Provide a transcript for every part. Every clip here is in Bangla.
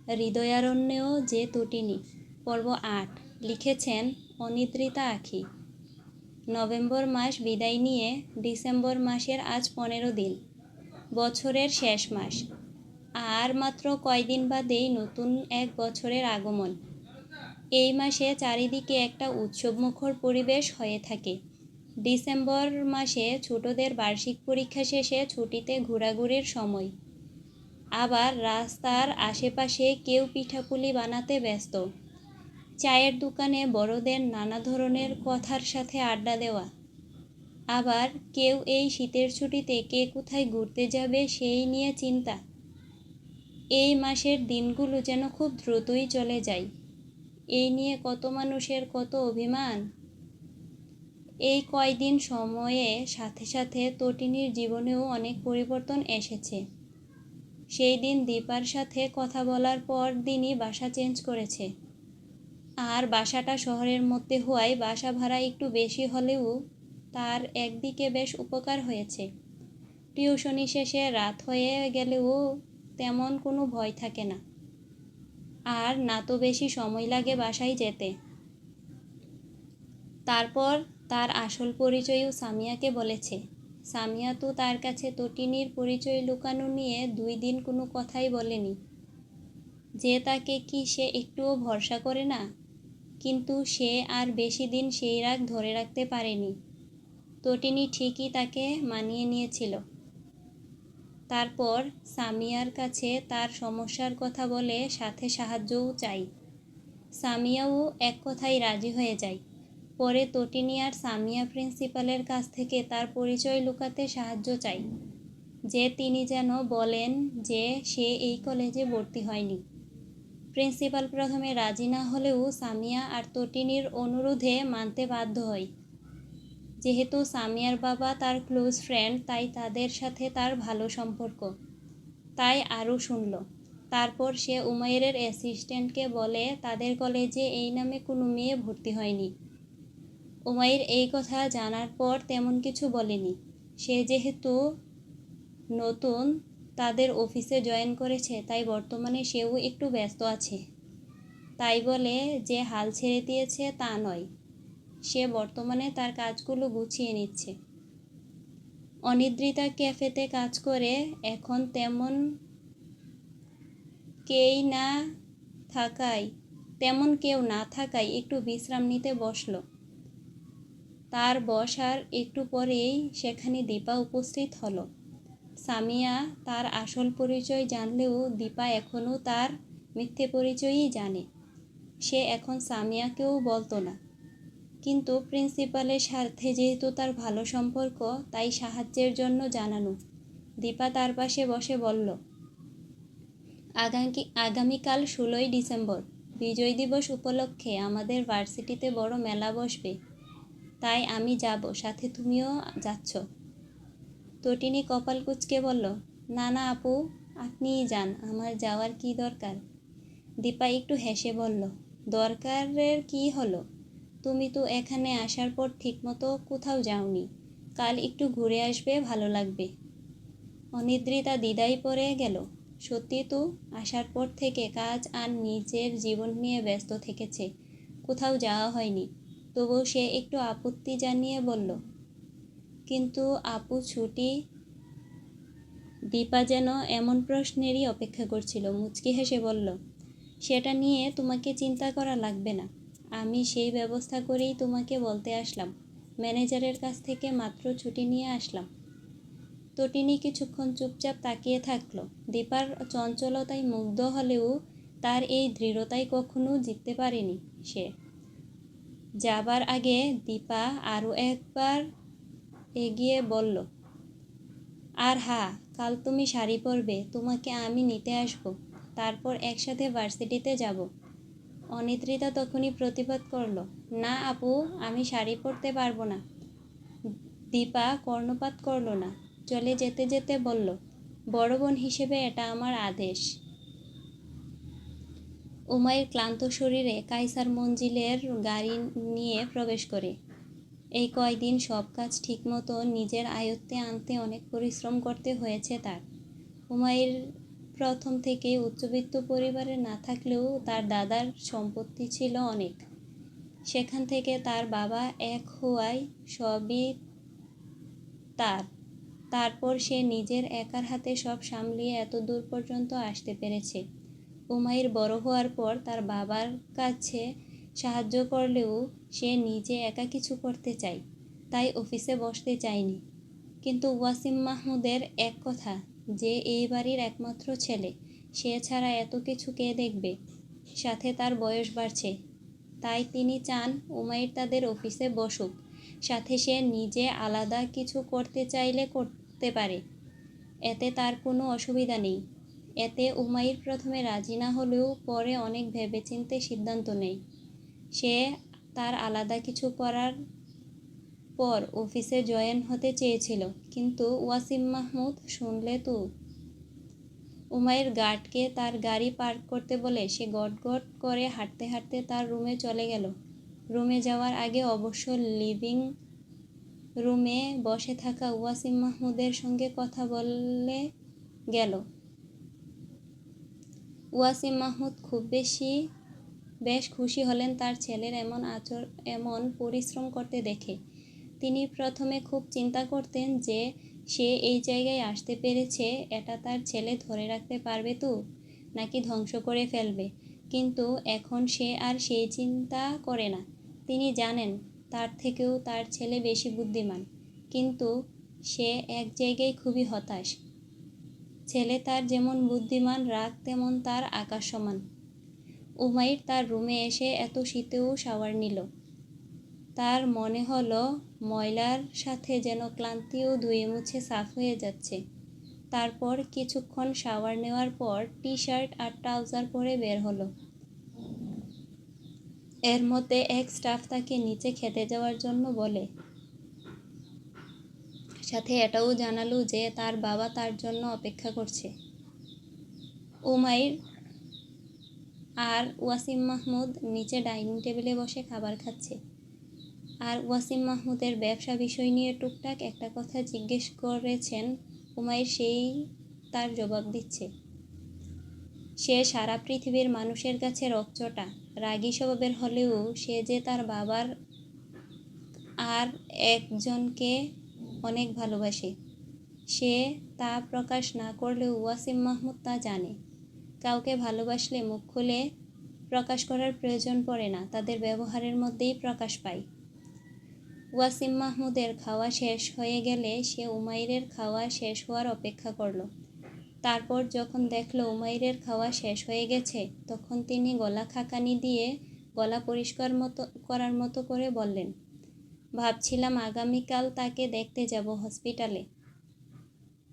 হৃদয়ারণ্যেও যে তটিনী। পর্ব ৮। লিখেছেন অনিদ্রিতা আখি। নভেম্বর মাস বিদায় নিয়ে ডিসেম্বর মাসের আজ ১৫ দিন, বছরের শেষ মাস। আর মাত্র কয়দিন বাদেই নতুন এক বছরের আগমন। এই মাসে চারিদিকে একটা উৎসবমুখর পরিবেশ হয়ে থাকে। ডিসেম্বর মাসে ছোটদের বার্ষিক পরীক্ষা শেষে ছুটিতে ঘোরাঘুরির সময়। আবার রাস্তার আশেপাশে কেউ পিঠাপুলি বানাতে ব্যস্ত, চায়ের দোকানে বড়দের নানা ধরনের কথার সাথে আড্ডা দেওয়া। আবার কেউ এই শীতের ছুটিতে কে কোথায় ঘুরতে যাবে সেই নিয়ে চিন্তা। এই মাসের দিনগুলো যেন খুব দ্রুতই চলে যায়। এই নিয়ে কত মানুষের কত অভিমান। এই কয়দিন সময়ে সাথে সাথে তটিনীর জীবনেও অনেক পরিবর্তন এসেছে। সেই দিন দীপার সাথে কথা বলার পর দিনই বাসা চেঞ্জ করেছে। আর বাসাটা শহরের মধ্যে হওয়ায় বাসা ভাড়া একটু বেশি হলেও তার একদিকে বেশ উপকার হয়েছে। টিউশনি শেষে রাত হয়ে গেলেও তেমন কোনো ভয় থাকে না। আর না তো বেশি সময় লাগে বাসায় যেতে। তারপর তার আসল পরিচয়ও সামিয়াকে বলেছে। সামিয়া তো তার কাছে তটিনীর পরিচয় লুকানো নিয়ে ২ দিন কোনো কথাই বলেনি। যে তাকে কি সে একটুও ভরসা করে না? কিন্তু সে আর বেশি দিন সেই রাগ ধরে রাখতে পারেনি। তটিনী ঠিকই তাকে মানিয়ে নিয়েছিল। তারপর সামিয়ার কাছে তার সমস্যার কথা বলে সাথে সাহায্যও চাই। সামিয়াও এক কথায় রাজি হয়ে যায়। পরে তটিনী আর সামিয়া প্রিন্সিপালের কাছ থেকে তার পরিচয় লুকাতে সাহায্য চায়, যে তিনি যেন বলেন যে সে এই কলেজে ভর্তি হয়নি। প্রিন্সিপাল প্রথমে রাজি না হলেও সামিয়া আর তটিনীর অনুরোধে মানতে বাধ্য হয়। যেহেতু সামিয়ার বাবা তার ক্লোজ ফ্রেন্ড, তাই তাদের সাথে তার ভালো সম্পর্ক। তাই আরও শুনল। তারপর সে উমাইরের অ্যাসিস্ট্যান্টকে বলে তাদের কলেজে এই নামে কোনো মেয়ে ভর্তি হয়নি। উমাইর এই কথা জানার পর তেমন কিছু বলেনি। সে যেহেতু নতুন তাদের অফিসে জয়েন করেছে, তাই বর্তমানে সেও একটু ব্যস্ত আছে। তাই বলে যে হাল ছেড়ে দিয়েছে তা নয়, সে বর্তমানে তার কাজগুলো গুছিয়ে নিচ্ছে। অনিদ্রিতা ক্যাফেতে কাজ করে। এখন তেমন কেউ না থাকায় একটু বিশ্রাম নিতে বসল। তার বসার একটু পরেই সেখানে দীপা উপস্থিত হলো। সামিয়া তার আসল পরিচয় জানলেও দীপা এখনও তার মিথ্যে পরিচয়ই জানে। সে এখন সামিয়াকেও বলতো না, কিন্তু প্রিন্সিপালের সাথে যেহেতু তার ভালো সম্পর্ক, তাই সাহায্যের জন্য জানানো। দীপা তার পাশে বসে বলল, আগামীকাল ১৬ই ডিসেম্বর বিজয় দিবস উপলক্ষে আমাদের ভার্সিটিতে বড় মেলা বসবে। তাই আমি যাব, সাথে তুমিও যাচ্ছ? তটিনী কপাল কুঁচকে বলল, না না আপু, আপনিই যান, আমার যাওয়ার কি দরকার? দীপা একটু হেসে বলল, দরকারের কি হলো? তুমি তো এখানে আসার পর ঠিকমতো কোথাও যাওনি। কাল একটু ঘুরে আসবে, ভালো লাগবে। অনিদ্রিতা দ্বিধায় পড়ে গেল। সত্যি তো, আসার পর থেকে কাজ আর নিজের জীবন নিয়ে ব্যস্ত থেকেছে, কোথাও যাওয়া হয়নি। তবুও সে একটু আপত্তি জানিয়ে বলল, কিন্তু আপু ছুটি? দীপা যেন এমন প্রশ্নেরই অপেক্ষা করছিল। মুচকি হেসে বলল, সেটা নিয়ে তোমাকে চিন্তা করা লাগবে না। আমি সেই ব্যবস্থা করেই তোমাকে বলতে আসলাম। ম্যানেজারের কাছ থেকে মাত্র ছুটি নিয়ে আসলাম। তটিনী কিছুক্ষণ চুপচাপ তাকিয়ে থাকল। দীপার চঞ্চলতায় মুগ্ধ হলেও তার এই দৃঢ়তায় কখনো জিততে পারেনি সে। যাবার আগে দীপা আরও একবার এগিয়ে বলল, আর হ্যাঁ, কাল তুমি শাড়ি পরবে, তোমাকে আমি নিতে আসবো, তারপর একসাথে ভার্সিটিতে যাব। অনিদ্রিতা তখনই প্রতিবাদ করল, না আপু, আমি শাড়ি পরতে পারবো না। দীপা কর্ণপাত করল না, চলে যেতে যেতে বলল, বড় বোন হিসেবে এটা আমার আদেশ। উমাইর ক্লান্ত শরীরে কায়সার মঞ্জিলের গাড়ি নিয়ে প্রবেশ করে। এই কয়দিন সব কাজ ঠিকমতো নিজের আয়ত্তে আনতে অনেক পরিশ্রম করতে হয়েছে তার। উমাইর প্রথম থেকেই উচ্চবিত্ত পরিবারে না থাকলেও তার দাদার সম্পত্তি ছিল অনেক। সেখান থেকে তার বাবা এক হওয়ায় সবই তার। তারপর সে নিজের একার হাতে সব সামলিয়ে এত দূর পর্যন্ত আসতে পেরেছে। উমাইর বড় হওয়ার পর তার বাবার কাছে সাহায্য করলেও সে নিজে একা কিছু করতে চায়, তাই অফিসে বসতে চায়নি। কিন্তু ওয়াসিম মাহমুদের এক কথা যে এই বাড়ির একমাত্র ছেলে, সে ছাড়া এত কিছু কে দেখবে, সাথে তার বয়স বাড়ছে, তাই তিনি চান উমাইর তাদের অফিসে বসুক, সাথে সে নিজে আলাদা কিছু করতে চাইলে করতে পারে, এতে তার কোনো অসুবিধা নেই। এতে উমাইর প্রথমে রাজি না হলেও পরে অনেক ভেবেচিন্তে সিদ্ধান্ত নেয়। সে তার আলাদা কিছু করার পর অফিসে জয়েন হতে চেয়েছিল, কিন্তু ওয়াসিম মাহমুদ শুনলে তো। উমাইর গার্ডকে তার গাড়ি পার্ক করতে বলে সে গটগট করে হাঁটতে হাঁটতে তার রুমে চলে গেল। রুমে যাওয়ার আগে অবশ্য লিভিং রুমে বসে থাকা ওয়াসিম মাহমুদের সঙ্গে কথা বলে গেল। ওয়াসিম মাহমুদ বেশ খুশি হলেন তার ছেলের এমন পরিশ্রম করতে দেখে। তিনি প্রথমে খুব চিন্তা করতেন যে সে এই জায়গায় আসতে পেরেছে, এটা তার ছেলে ধরে রাখতে পারবে তো, নাকি ধ্বংস করে ফেলবে। কিন্তু এখন সে আর সেই চিন্তা করে না। তিনি জানেন তার থেকেও তার ছেলে বেশি বুদ্ধিমান, কিন্তু সে এক জায়গায় খুবই হতাশ। ছেলে তার যেমন বুদ্ধিমান, রাগ তেমন তার আকাশ সমান। উমাইর তার রুমে এসে এত শীতেও শাওয়ার নিল। তার মনে হলো ময়লার সাথে যেন ক্লান্তিও ধুয়ে মুছে সাফ হয়ে যাচ্ছে। তারপর কিছুক্ষণ শাওয়ার নেওয়ার পর টি-শার্ট আর ট্রাউজার পরে বের হলো। এর মধ্যে এক স্টাফ তাকে নিচে খেতে যাওয়ার জন্য বলে, সাথে এটাও জানালো যে তার বাবা তার জন্য অপেক্ষা করছে। উমাইর আর ওয়াসিম মাহমুদ নিচে ডাইনিং টেবিলে বসে খাবার খাচ্ছে, আর ওয়াসিম মাহমুদের ব্যবসা বিষয় নিয়ে টুকটাক একটা কথা জিজ্ঞেস করেছেন উমাইর, সেই তার জবাব দিচ্ছে। সে সারা পৃথিবীর মানুষের কাছে রকচটা, রাগী স্বভাবের হলেও সে যে তার বাবার আর একজনকে অনেক ভালোবাসে, সে তা প্রকাশ না করলেও ওয়াসিম মাহমুদ তা জানে। কাউকে ভালোবাসলে মুখ খুলে প্রকাশ করার প্রয়োজন পড়ে না, তাদের ব্যবহারের মধ্যেই প্রকাশ পায়। ওয়াসিম মাহমুদের খাওয়া শেষ হয়ে গেলে সে উমাইরের খাওয়া শেষ হওয়ার অপেক্ষা করল। তারপর যখন দেখল উমাইরের খাওয়া শেষ হয়ে গেছে, তখন তিনি গলা খাকানি দিয়ে গলা পরিষ্কার করার মতো করে বললেন, ভাবছিলাম আগামীকাল তাকে দেখতে যাব হসপিটালে।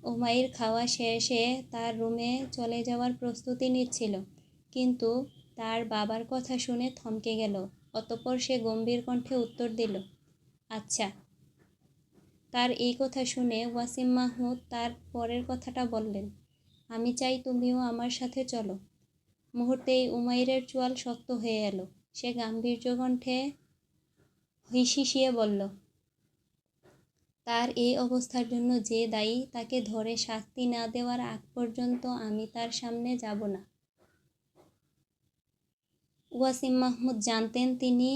উমাইর খাওয়া শেষে তার রুমে চলে যাওয়ার প্রস্তুতি নিচ্ছিল, কিন্তু তার বাবার কথা শুনে থমকে গেল। অতঃপর সে গম্ভীর কণ্ঠে উত্তর দিল, আচ্ছা। তার এই কথা শুনে ওয়াসিম মাহমুদ তার পরের কথাটা বললেন, আমি চাই তুমিও আমার সাথে চলো। মুহূর্তেই উমাইরের চোয়াল শক্ত হয়ে এলো। সে গাম্ভীর্য কণ্ঠে হিসিয়ে বলল, তার এই অবস্থার জন্য যে দায়ী, তাকে ধরে শাস্তি না দেওয়ার আগ পর্যন্ত আমি তার সামনে যাব না। ওয়াসিম মাহমুদ জানতেন তিনি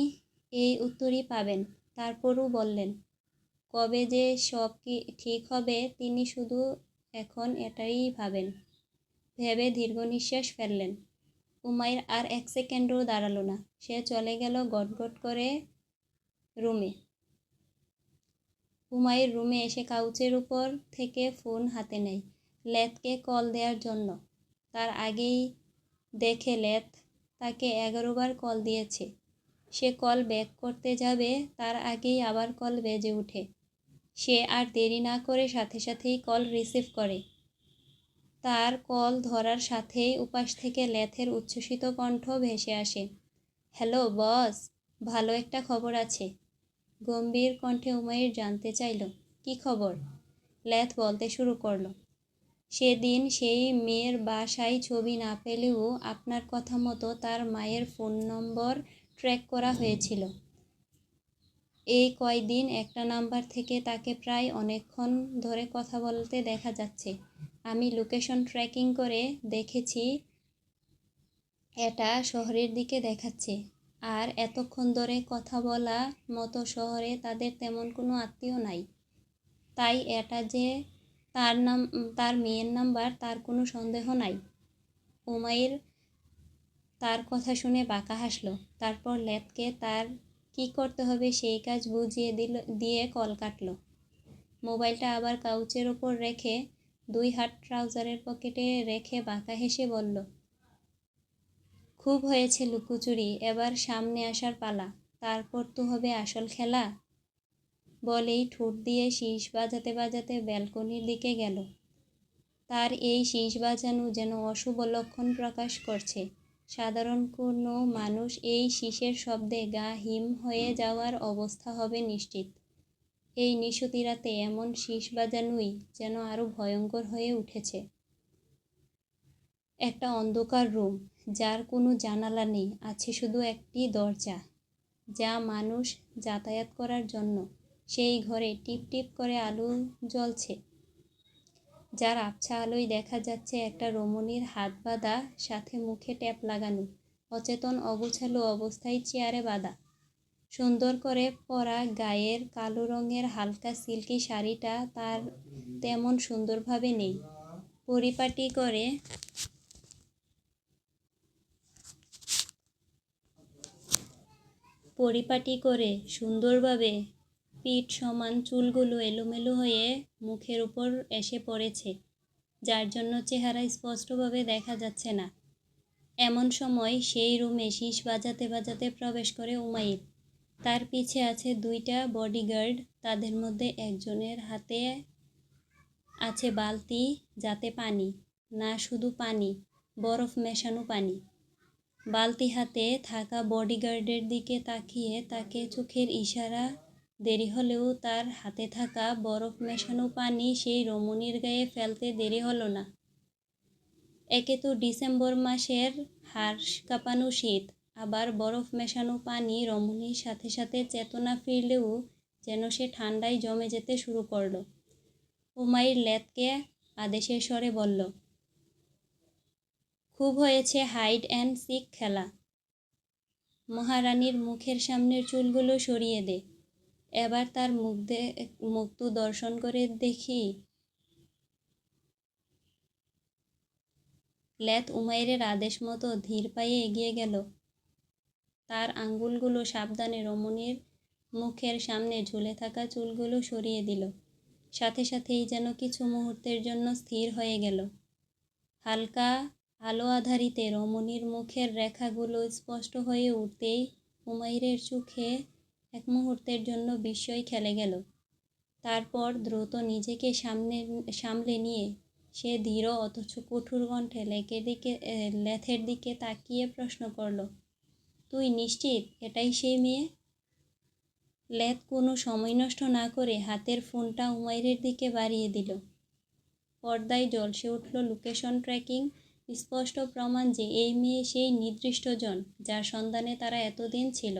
এই উত্তরই পাবেন, তারপরও বললেন, কবে যে সব ঠিক হবে তিনি শুধু এখন এটাই ভাবেন। ভেবে দীর্ঘ নিঃশ্বাস ফেললেন। উমাইর আর এক সেকেন্ডও দাঁড়ালো না। সে চলে গেল গটগট করে রুমে। উমাইর রুমে এসে কাউচের উপর থেকে ফোন হাতে নেয় লেথকে কল দেওয়ার জন্য। তার আগেই দেখে লেথ তাকে 11 বার কল দিয়েছে। সে কল ব্যাক করতে যাবে, তার আগেই আবার কল বেজে ওঠে। সে আর দেরি না করে সাথে সাথেই কল রিসিভ করে। তার কল ধরার সাথেই উপাস থেকে লেথের উচ্ছ্বসিত কণ্ঠ ভেসে আসে, হ্যালো বস, ভালো একটা খবর আছে। গম্ভীর কণ্ঠে উমাইর জানতে চাইল, কি খবর? লেথ বলতে শুরু করলো, সেদিন সেই মেয়ের বাসায় ছবি না পেলেও আপনার কথা মতো তার মায়ের ফোন নম্বর ট্র্যাক করা হয়েছিল। এই কয়দিন একটা নাম্বার থেকে তাকে প্রায় অনেকক্ষণ ধরে কথা বলতে দেখা যাচ্ছে। আমি লোকেশন ট্র্যাকিং করে দেখেছি এটা শহরের দিকে দেখাচ্ছে। আর এতক্ষণ ধরে কথা বলা মতো শহরে তাদের তেমন কোনো আত্মীয় নাই। তাই এটা যে তার মেয়ের নাম্বার তার কোনো সন্দেহ নাই। উমাইর তার কথা শুনে বাঁকা হাসল। তারপর লেতকে তার কি করতে হবে সেই কাজ বুঝিয়ে দিয়ে কল কাটল। মোবাইলটা আবার কাউচের ওপর রেখে 2 হাত ট্রাউজারের পকেটে রেখে বাঁকা হেসে বলল, খুব হয়েছে লুকোচুরি, এবার সামনে আসার পালা, তারপর তো হবে আসল খেলা। বলেই ঠোঁট দিয়ে শীষ বাজাতে বাজাতে ব্যালকনির দিকে গেল। তার এই শীষ বাজানো যেন অশুভ লক্ষণ প্রকাশ করছে। সাধারণ কোনো মানুষ এই শীষের শব্দে গা হিম হয়ে যাওয়ার অবস্থা হবে নিশ্চিত। এই নিশতি রাতে এমন শীষ বাজানোই যেন আরও ভয়ঙ্কর হয়ে উঠেছে। একটা অন্ধকার রুম, যার কোনো জানালা নেই, আছে শুধু একটি দরজা যা মানুষ যাতায়াত করার জন্য। সেই ঘরে টিপ টিপ করে আলো জ্বলছে, যার আবছা আলোয় দেখা যাচ্ছে একটা রমণীর হাত বাঁধা, সাথে মুখে ট্যাপ লাগানো, অচেতন অগোছালো অবস্থায় চেয়ারে বাঁধা। সুন্দর করে পরা গায়ের কালো রঙের হালকা সিল্কি শাড়িটা তার তেমন সুন্দরভাবে নেই। পরিপাটি করে সুন্দরভাবে পিঠ সমান চুলগুলো এলোমেলো হয়ে মুখের উপর এসে পড়েছে, যার জন্য চেহারা স্পষ্টভাবে দেখা যাচ্ছে না। এমন সময় সেই রুমে শীষ বাজাতে বাজাতে প্রবেশ করে উমাইর। তার পিছে আছে 2টা বডিগার্ড। তাদের মধ্যে একজনের হাতে আছে বালতি, যাতে পানি, না শুধু পানি, বরফ মেশানো পানি। বালতি হাতে থাকা বডিগার্ডের দিকে তাকিয়ে তাকে চোখের ইশারা। দেরি হলেও তার হাতে থাকা বরফ মেশানো পানি সেই রমণীর গায়ে ফেলতে দেরি হলো না। একে তো ডিসেম্বর মাসের হাড় কাঁপানো শীত, আবার বরফ মেশানো পানি। রমণীর সাথে সাথে চেতনা ফিরলেও যেন সে ঠান্ডায় জমে যেতে শুরু করল। উমাইর লেতকে আদেশের স্বরে বলল, খুব হয়েছে হাইড অ্যান্ড সিক খেলা। মহারানীর মুখের সামনের চুলগুলো সরিয়ে দে। এবার তার মুখ দর্শন করে দেখি। লেত উমাইরের আদেশ মতো ধীর পায়ে এগিয়ে গেল। তার আঙ্গুলগুলো সাবধানে রমণীর মুখের সামনে ঝুলে থাকা চুলগুলো সরিয়ে দিল। সাথে সাথেই যেন কিছু মুহূর্তের জন্য স্থির হয়ে গেল। হালকা আলো আধারিতে রমণীর মুখের রেখাগুলো স্পষ্ট হয়ে উঠতেই উমাইরের চোখে এক মুহূর্তের জন্য বিস্ময় খেলে গেল। তারপর দ্রুত নিজেকে সামলে নিয়ে সে ধীর অথচ কঠোর কণ্ঠে লেথের দিকে তাকিয়ে প্রশ্ন করল, তুই নিশ্চিত এটাই সেই মেয়ে? লেথ কোনো সময় নষ্ট না করে হাতের ফোনটা উমাইরের দিকে বাড়িয়ে দিল। পর্দায় ঝলসে উঠল লোকেশন ট্র্যাকিং, স্পষ্ট প্রমাণ যে এই মেয়ে সেই নির্দিষ্ট জন যার সন্ধানে তারা এতদিন ছিল।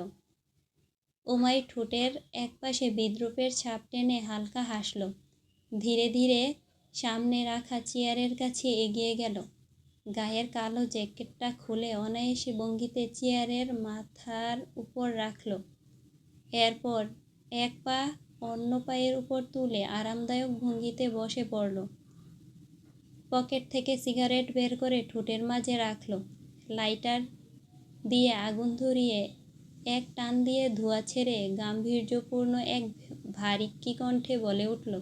উমাইর ঠোঁটের একপাশে বিদ্রূপের ছাপ টেনে হালকা হাসল। ধীরে ধীরে সামনে রাখা চেয়ারের কাছে এগিয়ে গেল। গায়ের কালো জ্যাকেটটা খুলে অনায়াসী ভঙ্গিতে চেয়ারের মাথার উপর রাখল। এরপর এক পা অন্য পায়ের উপর তুলে আরামদায়ক ভঙ্গিতে বসে পড়ল। পকেট থেকে সিগারেট বের করে ঠোঁটের মাঝে রাখল। লাইটার দিয়ে আগুন ধরিয়ে এক টান দিয়ে ধোঁয়া ছেড়ে গাম্ভীর্যপূর্ণ এক ভারিক্কি কণ্ঠে বলে উঠল,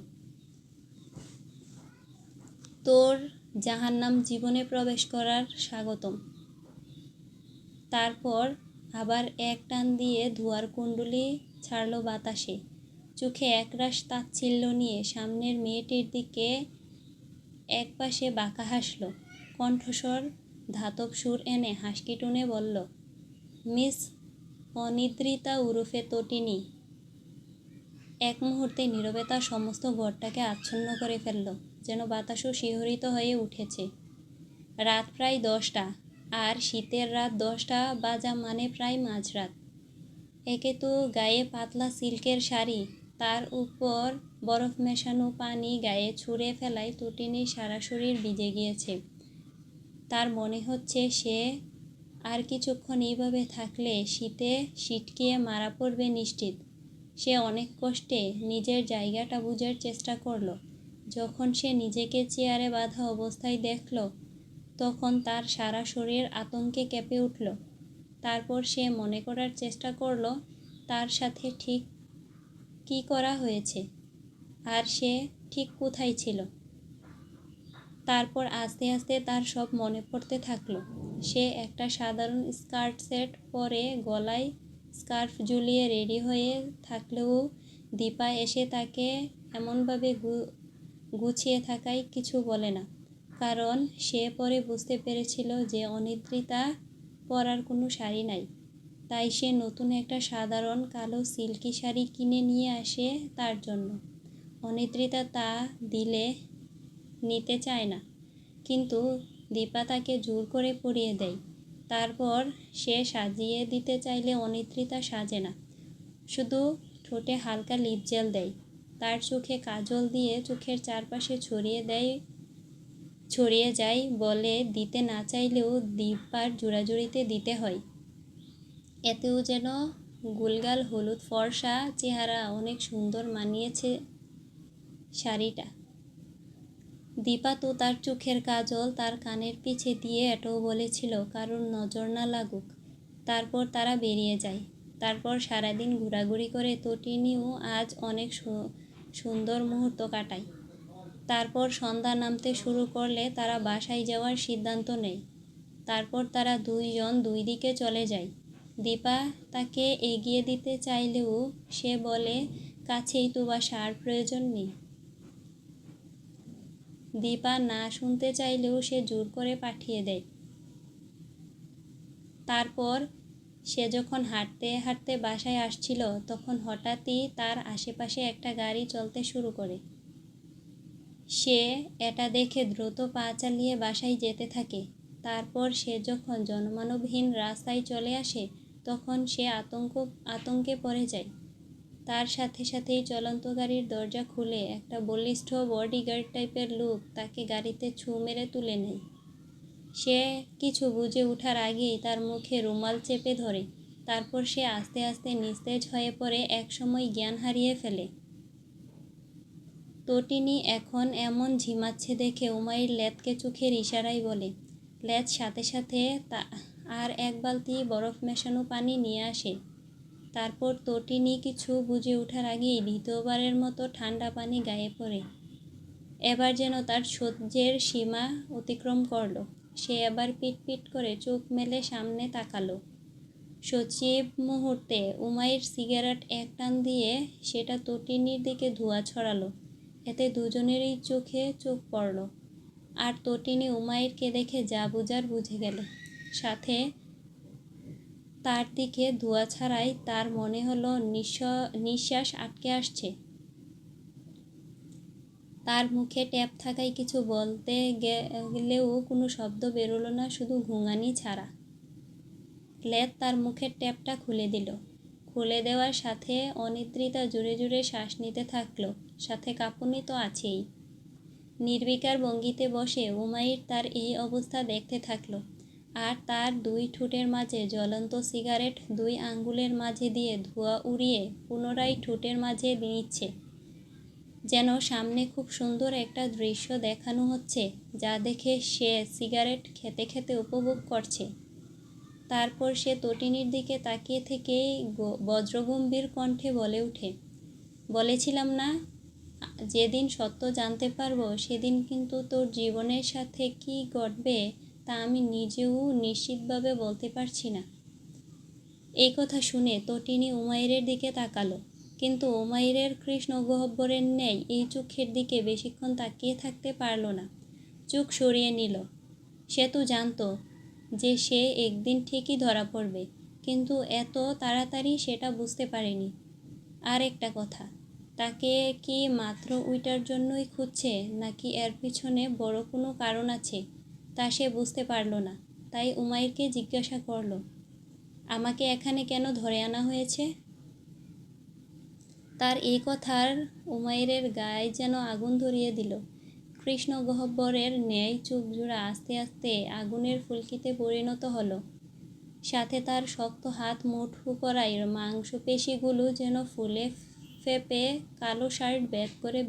তোর জাহান্নাম জীবনে প্রবেশ করার স্বাগতম। তারপর আবার এক টান দিয়ে ধোঁয়ার কুণ্ডলী ছাড়ল বাতাসে। চোখে একরাশ তাচ্ছিল্য নিয়ে সামনের মেয়েটির দিকে একপাশে বাঁকা হাসল। কণ্ঠস্বর ধাতব সুর এনে হাসকি টুনে বলল, মিস অনিদ্রিতা ওরফে তটিনী। এক মুহূর্তে নীরবতা সমস্ত ঘরটাকে আচ্ছন্ন করে ফেলল, যেন বাতাসও শিহরিত হয়ে উঠেছে। রাত প্রায় 10টা, আর শীতের রাত 10টা বাজা মানে প্রায় মাঝরাত। একে তো গায়ে পাতলা সিল্কের শাড়ি, তার উপর বরফ মেশানো পানি গায়ে ছুঁড়ে ফেলায় তটিনীর সারা শরীর ভিজে গিয়েছে। তার মনে হচ্ছে সে আর কিছুক্ষণ এইভাবে থাকলে শীতে সিটকিয়ে মারা পড়বে নিশ্চিত। সে অনেক কষ্টে নিজের জায়গাটা বোঝার চেষ্টা করল। যখন সে নিজেকে চেয়ারে বাঁধা অবস্থায় দেখল, তখন তার সারা শরীর আতঙ্কে কেঁপে উঠল। তারপর সে মনে করার চেষ্টা করল তার সাথে ঠিক কী করা হয়েছে, আর সে ঠিক কোথায় ছিল। তারপর আস্তে আস্তে তার সব মনে পড়তে থাকলো। সে একটা সাধারণ স্কার্ট সেট পরে গলায় স্কার্ফ ঝুলিয়ে রেডি হয়ে থাকলেও দীপা এসে তাকে এমনভাবে গুছিয়ে থাকায় কিছু বলে না, কারণ সে পরে বুঝতে পেরেছিল যে অনিদ্রিতা পরার কোনো শাড়ি নাই। তাই সে নতুন একটা সাধারণ কালো সিল্কি শাড়ি কিনে নিয়ে আসে তার জন্য। অনিদ্রিতা তা দিলে নিতে চায় না, কিন্তু দীপা তাকে জোর করে পরিয়ে দেয়। তারপর সে সাজিয়ে দিতে চাইলে অনিদ্রিতা সাজে না, শুধু ঠোঁটে হালকা লিপ জেল দেয়। তার চোখে কাজল দিয়ে চোখের চারপাশে ছড়িয়ে যায়, বলে দিতে না চাইলেও দীপার জোড়াজুড়িতে দিতে হয়। এতেও যেন গুলগাল হলুদ ফর্সা চেহারা অনেক সুন্দর মানিয়েছে শাড়িটা। দীপা তো তার চোখের কাজল তার কানের পিছে দিয়ে এটাও বলেছিল কারোর নজর না লাগুক। তারপর তারা বেরিয়ে যায়। তারপর সারাদিন ঘোরাঘুরি করে তটিনীও আজ অনেক সুন্দর মুহূর্ত কাটায়। তারপর সন্ধ্যা নামতে শুরু করলে তারা বাসায় যাওয়ার সিদ্ধান্ত নেয়। তারপর তারা দুইজন দুই দিকে চলে যায়। দীপা তাকে এগিয়ে দিতে চাইলেও সে বলে, কাছেই তো বাসা, আর প্রয়োজন নেই। দীপা না শুনতে চাইলেও সে জোর করে পাঠিয়ে দেয়। তারপর সে যখন হাঁটতে হাঁটতে বাসায় আসছিল, তখন হঠাৎই তার আশেপাশে একটা গাড়ি চলতে শুরু করে। সে এটা দেখে দ্রুত পা চালিয়ে বাসায় যেতে থাকে। তারপর সে যখন জনমানবহীন রাস্তায় চলে আসে, তখন সে আতঙ্কে পড়ে যায়। তার সাথে সাথেই চলন্ত গাড়ির দরজা খুলে একটা বলিষ্ঠ বডিগার্ড টাইপের লোক তাকে গাড়িতে ছু মেরে তুলে নেয়। সে কিছু বুঝে ওঠার আগেই তার মুখে রুমাল চেপে ধরে। তারপর সে আস্তে আস্তে নিস্তেজ হয়ে পড়ে, একসময় জ্ঞান হারিয়ে ফেলে। তটিনী এখন এমন ঝিমাচ্ছে দেখে উমাইর লেতকে চোখের ইশারায় বলে। লেত সাথে সাথে আর এক বালতি বরফ মেশানো পানি নিয়ে আসে। তারপর তটিনী কিছু বুঝে ওঠার আগেই দ্বিতীয়বারের মতো ঠান্ডা পানি গায়ে পড়ে। এবার যেন তার সহ্যের সীমা অতিক্রম করল। সে এবার পিটপিট করে চোখ মেলে সামনে তাকালো। সচিব মুহূর্তে উমাইর সিগারেট এক টান দিয়ে সেটা তটিনীর দিকে ধোঁয়া ছড়ালো। এতে দুজনেরই চোখে চোখ পড়ল। আর তটিনী উমাইরকে দেখে যা বুঝার বুঝে গেল। সাথে তার দিকে ধোঁয়া ছাড়াই তার মনে হলো নিঃশ্বাস আটকে আসছে। তার মুখে ট্যাপ থাকায় কিছু বলতে গেলেও কোনো শব্দ বেরোলো না, শুধু ঘুঙানি ছাড়া। লেত তার মুখের ট্যাপটা খুলে দিল। খুলে দেওয়ার সাথে অনিদ্রিতা জোরে জোরে শ্বাস নিতে থাকলো, সাথে কাঁপুনি তো আছেই। নির্বিকার ভঙ্গিতে বসে উমাইর তার এই অবস্থা দেখতে থাকলো। আর তার দুই ঠোঁটের মাঝে জ্বলন্ত সিগারেট দুই আঙ্গুলের মাঝে দিয়ে ধোঁয়া উড়িয়ে পুনরায় ঠোঁটের মাঝে নিচ্ছে, যেন সামনে খুব সুন্দর একটা দৃশ্য দেখানো হচ্ছে, যা দেখে সে সিগারেট খেতে খেতে উপভোগ করছে। তারপর সে তটিনীর দিকে তাকিয়ে থেকেই বজ্রগম্ভীর কণ্ঠে বলে ওঠে, বলেছিলাম না, যেদিন সত্য জানতে পারবো সেদিন কিন্তু তোর জীবনের সাথে কি ঘটবে তা আমি নিজেও নিশ্চিতভাবে বলতে পারছি না। এই কথা শুনে তটিনী উমাইরের দিকে তাকালো, কিন্তু উমাইরের কৃষ্ণ গহ্বরের ন্যায় এই চোখের দিকে বেশিক্ষণ তাকিয়ে থাকতে পারল না। চোখ সরিয়ে নিল। সে তো জানতো যে সে একদিন ঠিকই ধরা পড়বে, কিন্তু এত তাড়াতাড়ি সেটা বুঝতে পারেনি। আর একটা কথা, তাকে কি মাত্র ওইটার জন্যই খুঁজছে, নাকি এর পিছনে বড় কোনো কারণ আছে, তা সে বুঝতে পারল না। তাই উমাইরকে জিজ্ঞাসা করল, আমাকে এখানে কেন ধরে আনা হয়েছে? তার এই কথার উমাইরের গায়ে যেন আগুন ধরিয়ে দিল। কৃষ্ণগহ্বরের ন্যায় চোখজোড়া আস্তে আস্তে আগুনের ফুলকিতে পরিণত হলো। সাথে তার শক্ত হাত মুঠো করাই মাংসপেশিগুলো যেন ফুলে ফেপে কালো শার্ট বের করে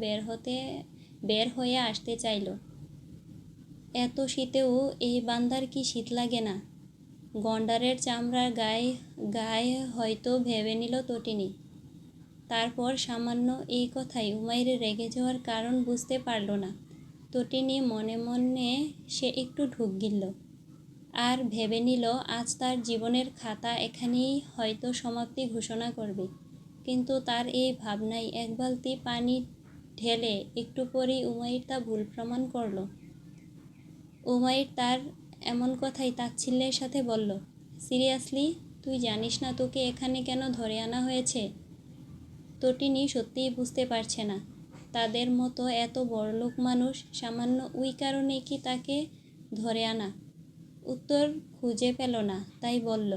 বের হয়ে আসতে চাইল। এত শীতেও এই বান্দার কি শীত লাগে না? গন্ডারের চামড়ার গায়ে হয়তো ভেবে নিল তটিনী। তারপর সামান্য এই কথাই উমাইরের রেগে যাওয়ার কারণ বুঝতে পারল না। তটিনী মনে মনে সে একটু ঢুক গিলল আর ভেবে নিল আজ তার জীবনের খাতা এখানেই হয়তো সমাপ্তি ঘোষণা করবে। কিন্তু তার এই ভাবনায় এক বালতি পানি ঢেলে একটু পরেই উমাইর তা ভুল প্রমাণ করল। উমাইর তার এমন কথাই তাচ্ছিল্যের সাথে বলল, সিরিয়াসলি, তুই জানিস না তোকে এখানে কেন ধরে আনা হয়েছে? তটিনী সত্যিই বুঝতে পারছে না তাদের মতো এত বড়লোক মানুষ সামান্য ওই কারণে কি তাকে ধরে আনা। উত্তর খুঁজে পেল না, তাই বলল,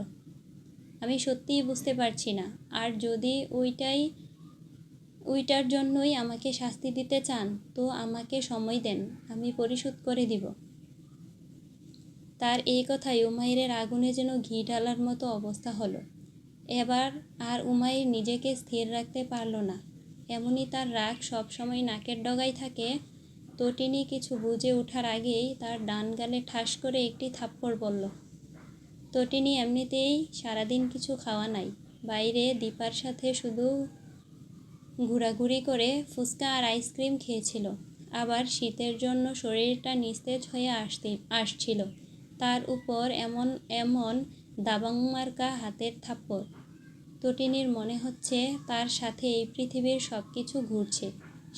আমি সত্যিই বুঝতে পারছি না। আর যদি ওইটার জন্যই আমাকে শাস্তি দিতে চান তো আমাকে সময় দেন, আমি পরিশোধ করে দিব। তার এই কথায় উমাইরের আগুনে যেন ঘি ঢালার মতো অবস্থা হলো। এবার আর উমাইর নিজেকে স্থির রাখতে পারল না। এমনই তার রাগ সবসময় নাকের ডগায় থাকে। তটিনী কিছু বুঝে ওঠার আগেই তার ডান গালে ঠাস করে একটি থাপ্পড় পড়ল। তটিনী এমনিতেই সারাদিন কিছু খাওয়া নাই, বাইরে দীপার সাথে শুধু ঘোরাঘুরি করে ফুচকা আর আইসক্রিম খেয়েছিল। আবার শীতের জন্য শরীরটা নিস্তেজ হয়ে আসছিল। তার উপর এমন দাবাংমার্কা হাতের থাপ্পড়। তটিনীর মনে হচ্ছে তার সাথে এই পৃথিবীর সব কিছু ঘুরছে।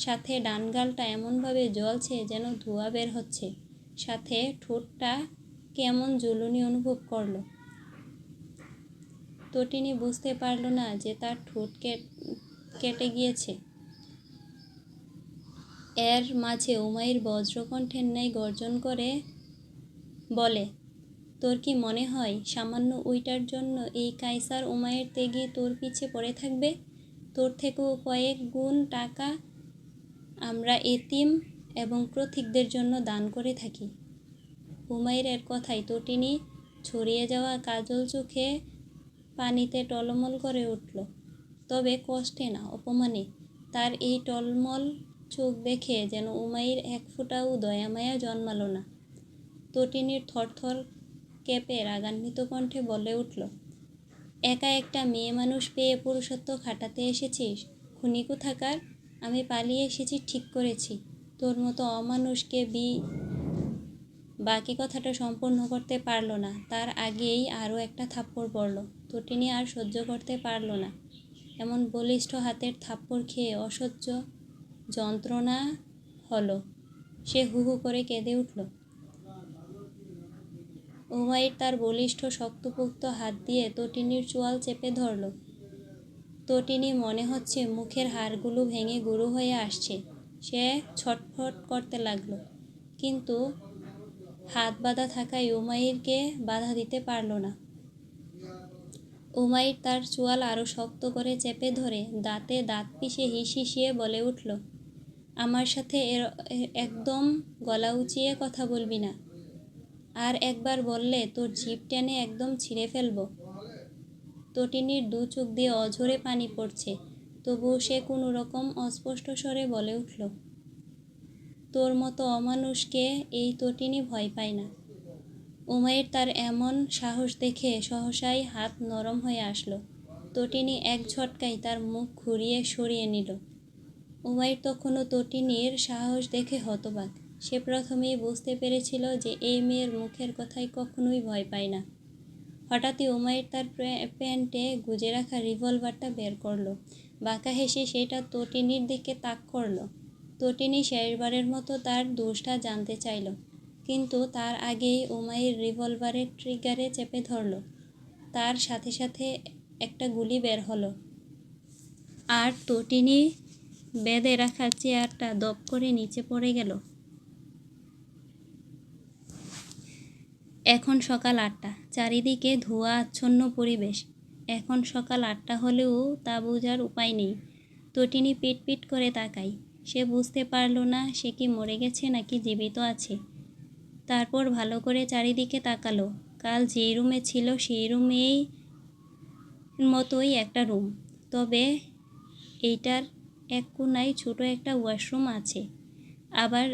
সাথে ডান গালটা এমনভাবে জ্বলছে যেন ধোঁয়া বের হচ্ছে। সাথে ঠোঁটটা কেমন জ্বলুনি অনুভব করল। তটিনী বুঝতে পারল না যে তার ঠোঁট কেটে গিয়েছে। এর মাঝে উমাইর বজ্রকণ্ঠের ন্যায় গর্জন করে বলে, তোর কি মনে হয় সামান্য ওইটার জন্য এই কায়সার উমাইর তেগি তোর পিছে পড়ে থাকবে? তোর থেকেও কয়েক গুণ টাকা আমরা এতিম এবং পথিকদের জন্য দান করে থাকি। উমাইরের কথায় তটিনী ছড়িয়ে যাওয়া কাজল চোখে পানিতে টলমল করে উঠল, তবে কষ্টে না, অপমানে। তার এই টলমল চোখ দেখে যেন উমাইর এক ফোঁটাও দয়ামায়া জন্মালো না। তটিনীর থরথর কেঁপে রাগান্বিত কণ্ঠে বলে উঠল, একা একটা মেয়ে মানুষ পেয়ে পুরুষত্ব খাটাতে এসেছিস? খুনি কোথাকার! আমি পালিয়ে এসেছি ঠিক করেছি। তোর মতো অমানুষকে বাকি কথাটা সম্পূর্ণ করতে পারল না। তার আগেই আরও একটা থাপ্পড় পড়ল। তটিনী আর সহ্য করতে পারল না। এমন বলিষ্ঠ হাতের থাপ্পড় খেয়ে অসহ্য যন্ত্রণা হলো। সে হু হু করে কেঁদে উঠল। উমাইর তার বলিষ্ঠ শক্তপোক্ত হাত দিয়ে তটিনীর চোয়াল চেপে ধরল। তটিনী মনে হচ্ছে মুখের হাড়গুলো ভেঙে গুঁড়ো হয়ে আসছে। সে ছটফট করতে লাগলো, কিন্তু হাত বাঁধা থাকায় উমাইরকে বাধা দিতে পারল না। উমাইর তার চোয়াল আরও শক্ত করে চেপে ধরে দাঁতে দাঁত পিষে হিসিয়ে বলে উঠল, আমার সাথে একদম গলা উঁচিয়ে কথা বলবি না। আর একবার বললে তোর জিভ টেনে একদম ছিঁড়ে ফেলব। তটিনীর দু চোখ দিয়ে অঝরে পানি পড়ছে, তবুও সে কোনো রকম অস্পষ্ট স্বরে বলে উঠল, তোর মতো অমানুষকে এই তটিনী ভয় পায় না। উমাইর তার এমন সাহস দেখে সহসাই হাত নরম হয়ে আসলো। তটিনী এক ঝটকায় তার মুখ ঘুরিয়ে সরিয়ে নিল। উমাইর তখনও তটিনীর সাহস দেখে হতবাক। সে প্রথমেই বুঝতে পেরেছিল যে এই মেয়ের মুখের কথায় কখনোই ভয় পায় না। হঠাৎই উমাইর তার প্যান্টে গুজে রাখা রিভলভারটা বের করলো। বাঁকা হেসে সেটা তটিনীর দিকে তাক করলো। তটিনী শেষবারের মতো তার দোষটা জানতে চাইল, কিন্তু তার আগেই উমাইর রিভলভারের ট্রিগারে চেপে ধরল। তার সাথে সাথে একটা গুলি বের হলো, আর তটিনী বেঁধে রাখা চেয়ারটা দপ করে নিচে পড়ে গেল। এখন সকাল 8টা। চারিদিকে ধোঁয়া আচ্ছন্ন পরিবেশ। এখন সকাল 8টা হলেও তা বোঝার উপায় নেই। তটিনী পিট পিট করে তাকায়। সে বুঝতে পারল না সে কি মরে গেছে নাকি জীবিত আছে। তারপর ভালো করে চারিদিকে তাকালো। কাল যেই রুমে ছিল সেই রুমেই মতোই একটা রুম, তবে এইটার এক কোণায় ছোট একটা ওয়াশরুম আছে। আবার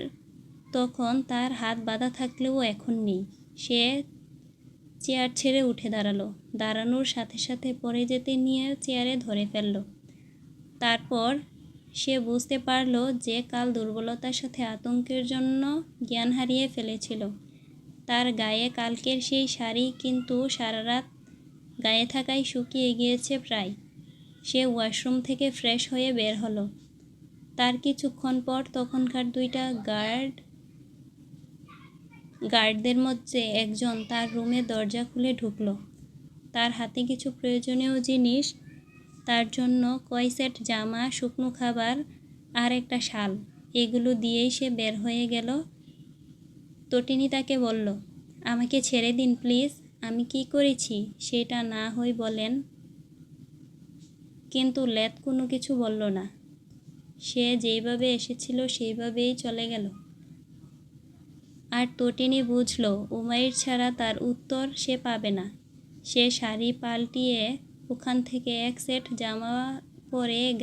তখন তার হাত বাঁধা থাকলেও এখন নেই। সে চেয়ার ছেড়ে উঠে দাঁড়ালো। দাঁড়ানোর সাথে সাথে পড়ে যেতে নিয়ে চেয়ারে ধরে ফেলল। তারপর সে বুঝতে পারল যে কাল দুর্বলতার সাথে আতঙ্কের জন্য জ্ঞান হারিয়ে ফেলেছিল। তার গায়ে কালকের সেই শাড়ি কিন্তু সারা রাত গায়ে থাকায় শুকিয়ে গিয়েছে প্রায়। সে ওয়াশরুম থেকে ফ্রেশ হয়ে বের হলো। তার কিছুক্ষণ পর তখনকার দুইটা গার্ডদের মধ্যে একজন তার রুমের দরজা খুলে ঢুকলো। তার হাতে কিছু প্রয়োজনীয় জিনিস, তার জন্য কয় সেট জামা, শুকনো খাবার আর একটা শাল, এগুলো দিয়েই সে বের হয়ে গেল। তটিনী তাকে বলল, আমাকে ছেড়ে দিন প্লিজ, আমি কি করেছি সেটা না হয় বলেন। কিন্তু লেত কোনো কিছু বলল না। সে যেইভাবে এসেছিল সেইভাবেই চলে গেল। আর তটিনী বুঝল উমাইর ছাড়া তার উত্তর সে পাবে না। সে শাড়ি পাল্টিয়ে ওখান থেকে এক সেট জামা পরে